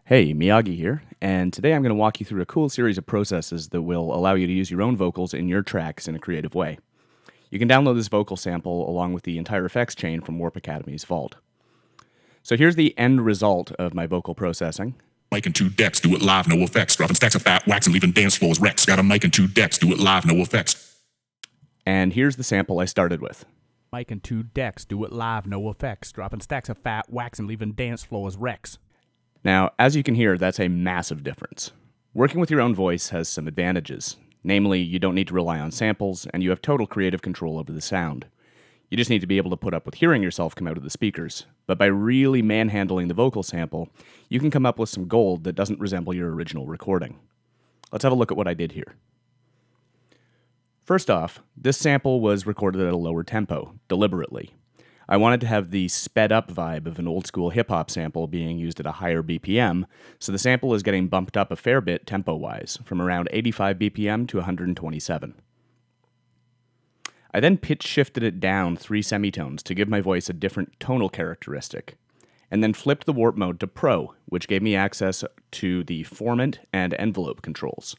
Hey, Myagi here, and today I'm going to walk you through a cool series of processes that will allow you to use your own vocals in your tracks in a creative way. You can download this vocal sample along with the entire effects chain from Warp Academy's vault. So here's the end result of my vocal processing. Mic and 2 decks, do it live, no effects. Dropping stacks of fat wax and leaving dance floors wrecks. Got a mic and 2 decks, do it live, no effects. And here's the sample I started with. Mic and 2 decks, do it live, no effects. Dropping stacks of fat wax and leaving dance floors wrecks. Now, as you can hear, that's a massive difference. Working with your own voice has some advantages. Namely, you don't need to rely on samples, and you have total creative control over the sound. You just need to be able to put up with hearing yourself come out of the speakers. But by really manhandling the vocal sample, you can come up with some gold that doesn't resemble your original recording. Let's have a look at what I did here. First off, this sample was recorded at a lower tempo, deliberately. I wanted to have the sped-up vibe of an old-school hip-hop sample being used at a higher BPM, so the sample is getting bumped up a fair bit tempo-wise, from around 85 BPM to 127. I then pitch-shifted it down 3 semitones to give my voice a different tonal characteristic, and then flipped the warp mode to Pro, which gave me access to the formant and envelope controls.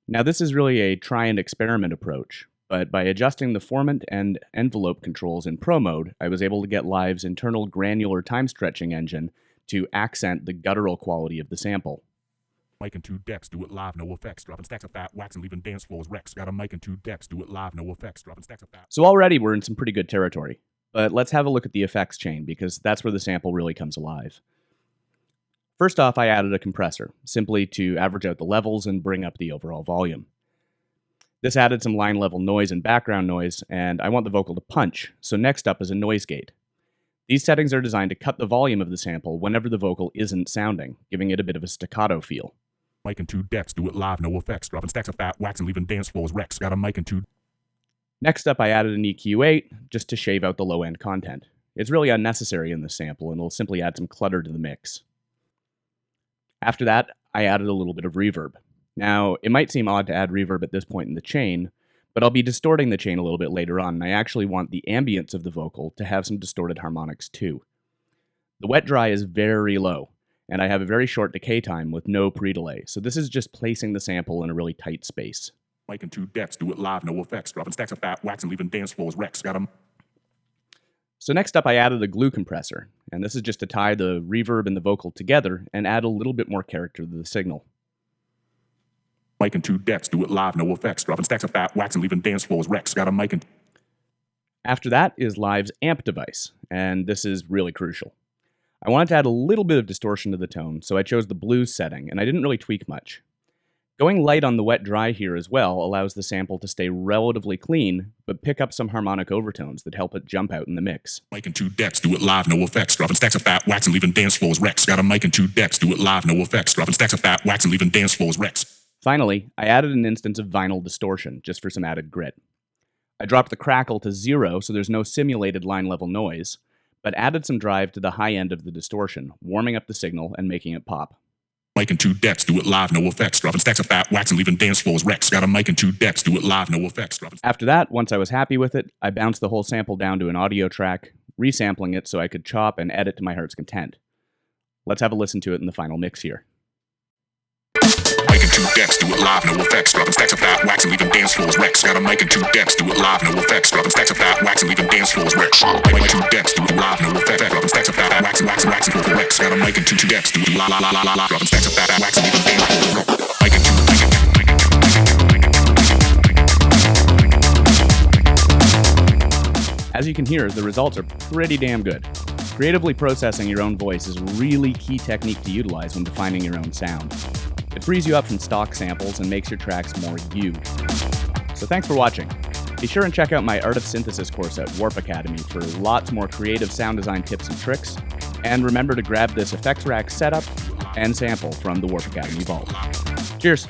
Now this is really a try-and-experiment approach, but by adjusting the formant and envelope controls in Pro mode, I was able to get Live's internal granular time-stretching engine to accent the guttural quality of the sample. Mic and 2 decks, do it live, no effects. Dropping stacks of fat wax and leaving dance floors wrecks. Got a mic and 2 decks, do it live, no effects. Dropping stacks of fat. So already we're in some pretty good territory, but let's have a look at the effects chain because that's where the sample really comes alive. First off, I added a compressor, simply to average out the levels and bring up the overall volume. This added some line level noise and background noise, and I want the vocal to punch, so next up is a noise gate. These settings are designed to cut the volume of the sample whenever the vocal isn't sounding, giving it a bit of a staccato feel. Mic and 2 decks, do it live, no effects. Dropping stacks of fat wax and leaving dance floors wrecks. Got a mic and 2. Next up, I added an EQ8 just to shave out the low end content. It's really unnecessary in this sample, and it'll simply add some clutter to the mix. After that, I added a little bit of reverb. Now, it might seem odd to add reverb at this point in the chain, but I'll be distorting the chain a little bit later on, and I actually want the ambience of the vocal to have some distorted harmonics too. The wet dry is very low, and I have a very short decay time with no pre-delay, so this is just placing the sample in a really tight space. Mic and 2 decks, do it live, no effects. Dropping stacks of fat wax and leaving dance floors wrecks. Got 'em. So next up I added a glue compressor, and this is just to tie the reverb and the vocal together and add a little bit more character to the signal. Mic and 2 decks, do it live, no effects. Dropping stacks of fat wax and leaving dance floors wrecks. Got a mic and... After that is Live's amp device, and this is really crucial. I wanted to add a little bit of distortion to the tone, so I chose the blues setting, and I didn't really tweak much. Going light on the wet dry here as well allows the sample to stay relatively clean, but pick up some harmonic overtones that help it jump out in the mix. Mic and 2 decks, do it live, no effects. Dropping stacks of fat wax and leaving dance floors wrecks. Got a mic and 2 decks, do it live, no effects. Dropping stacks of fat wax and leaving dance floors wrecks. Finally, I added an instance of vinyl distortion, just for some added grit. I dropped the crackle to 0 so there's no simulated line level noise, but added some drive to the high end of the distortion, warming up the signal and making it pop. Mic and 2 decks, do it live, no effects. Dropping stacks of fat wax and leaving dance floors wrecks. Got a mic and 2 decks, do it live, no effects. After that, once I was happy with it, I bounced the whole sample down to an audio track, resampling it so I could chop and edit to my heart's content. Let's have a listen to it in the final mix here. Mic and 2 decks, do it live, no effects. Dropping stacks of fat wax and leaving dance floors wrecks. Got a mic and 2 decks, do it live, no effects. Dropping stacks of fat wax and leaving dance floors wrecks. Mic and 2 decks, do it live, no effects. Dropping stacks of fat wax and floors wrecks. Got a mic and 2 decks, do it la la la la la. Dropping stacks of fat wax and leaving dance floors wrecks. Mic and 2. As you can hear, the results are pretty damn good. Creatively processing your own voice is a really key technique to utilize when defining your own sound. It frees you up from stock samples and makes your tracks more you. So thanks for watching. Be sure and check out my Art of Synthesis course at Warp Academy for lots more creative sound design tips and tricks. And remember to grab this effects rack setup and sample from the Warp Academy vault. Cheers!